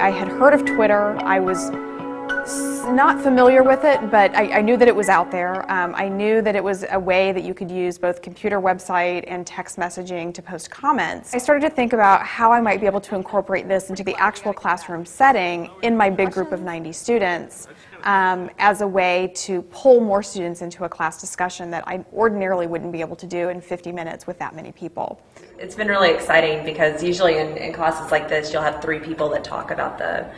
I had heard of Twitter. I was not familiar with it, but I knew that it was out there. I knew that it was a way that you could use both computer website and text messaging to post comments. I started to think about how I might be able to incorporate this into the actual classroom setting in my big group of 90 students as a way to pull more students into a class discussion that I ordinarily wouldn't be able to do in 50 minutes with that many people. It's been really exciting because usually in classes like this you'll have 3 people that talk about the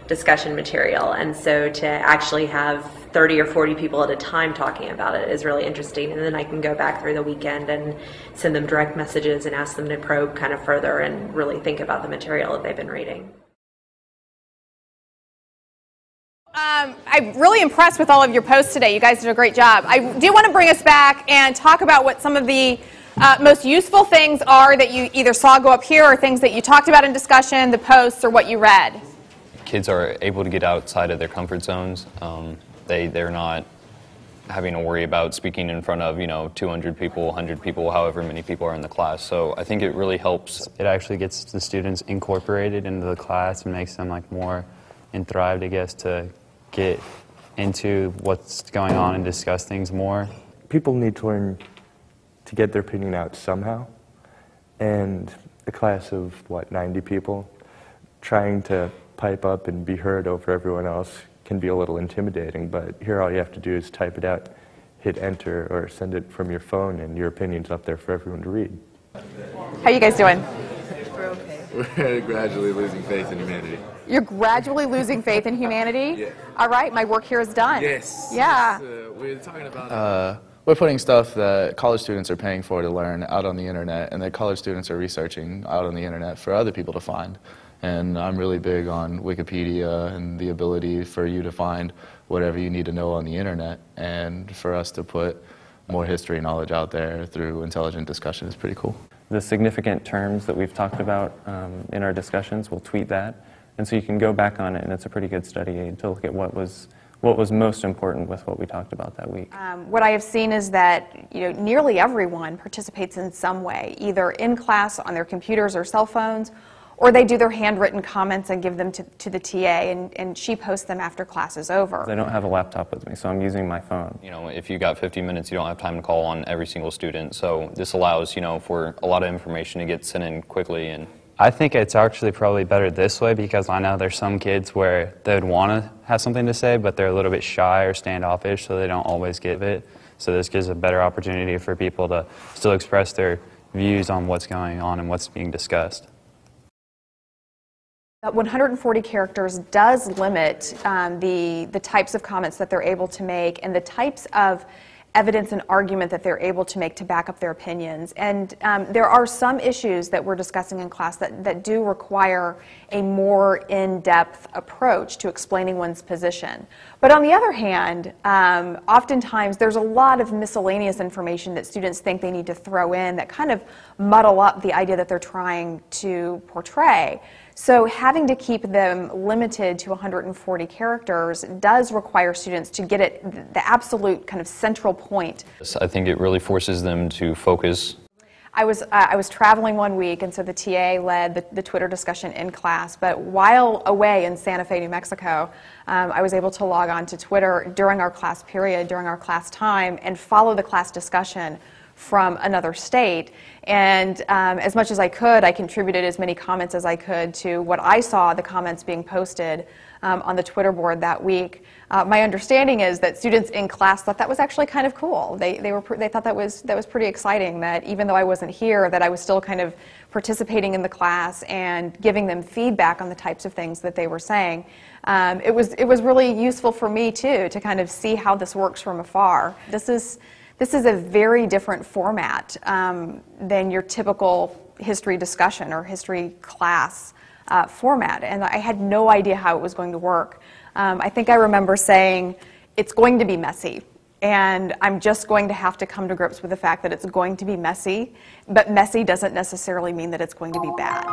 discussion material, and so to actually have 30 or 40 people at a time talking about it is really interesting, and then I can go back through the weekend and send them direct messages and ask them to probe kind of further and really think about the material that they've been reading. I'm really impressed with all of your posts today. You guys did a great job. I do want to bring us back and talk about what some of the most useful things are that you either saw go up here or things that you talked about in discussion, the posts, or what you read. Kids are able to get outside of their comfort zones. They're not having to worry about speaking in front of 200 people, 100 people, however many people are in the class. So I think it really helps. It actually gets the students incorporated into the class and makes them more enthralled, I guess, to get into what's going on and discuss things more. People need to learn to get their opinion out somehow, and a class of 90 people trying to pipe up and be heard over everyone else can be a little intimidating, but here all you have to do is type it out, hit enter, or send it from your phone, and your opinion's up there for everyone to read. How you guys doing? We're okay. We're gradually losing faith in humanity. You're gradually losing faith in humanity? Yeah. All right, my work here is done. Yes. Yeah. Yes, we're talking about... we're putting stuff that college students are paying for to learn out on the internet, and that college students are researching out on the internet for other people to find. And I'm really big on Wikipedia and the ability for you to find whatever you need to know on the internet, and for us to put more history knowledge out there through intelligent discussion is pretty cool. The significant terms that we've talked about in our discussions, we'll tweet that, and so you can go back on it, and it's a pretty good study aid to look at what was most important with what we talked about that week. What I have seen is that nearly everyone participates in some way, either in class on their computers or cell phones, or they do their handwritten comments and give them to the TA, and she posts them after class is over. I don't have a laptop with me, so I'm using my phone. If you got 50 minutes, you don't have time to call on every single student, so this allows, for a lot of information to get sent in quickly. And I think it's actually probably better this way, because I know there's some kids where they would want to have something to say, but they're a little bit shy or standoffish, so they don't always give it. So this gives a better opportunity for people to still express their views on what's going on and what's being discussed. 140 characters does limit the types of comments that they're able to make and the types of evidence and argument that they're able to make to back up their opinions. And there are some issues that we're discussing in class that do require a more in-depth approach to explaining one's position. But on the other hand, oftentimes there's a lot of miscellaneous information that students think they need to throw in that kind of muddle up the idea that they're trying to portray. So having to keep them limited to 140 characters does require students to get at the absolute kind of central point. I think it really forces them to focus. I was traveling one week, and so the TA led the Twitter discussion in class, but while away in Santa Fe, New Mexico, I was able to log on to Twitter during our class period, during our class time, and follow the class discussion from another state. And as much as I could, I contributed as many comments as I could to what I saw the comments being posted on the Twitter board that week. My understanding is that students in class thought that was actually kind of cool. They thought that was pretty exciting, that even though I wasn't here, that I was still kind of participating in the class and giving them feedback on the types of things that they were saying. It was really useful for me too to kind of see how this works from afar. This is a very different format than your typical history discussion or history class format, and I had no idea how it was going to work. I think I remember saying, it's going to be messy, and I'm just going to have to come to grips with the fact that it's going to be messy, but messy doesn't necessarily mean that it's going to be bad.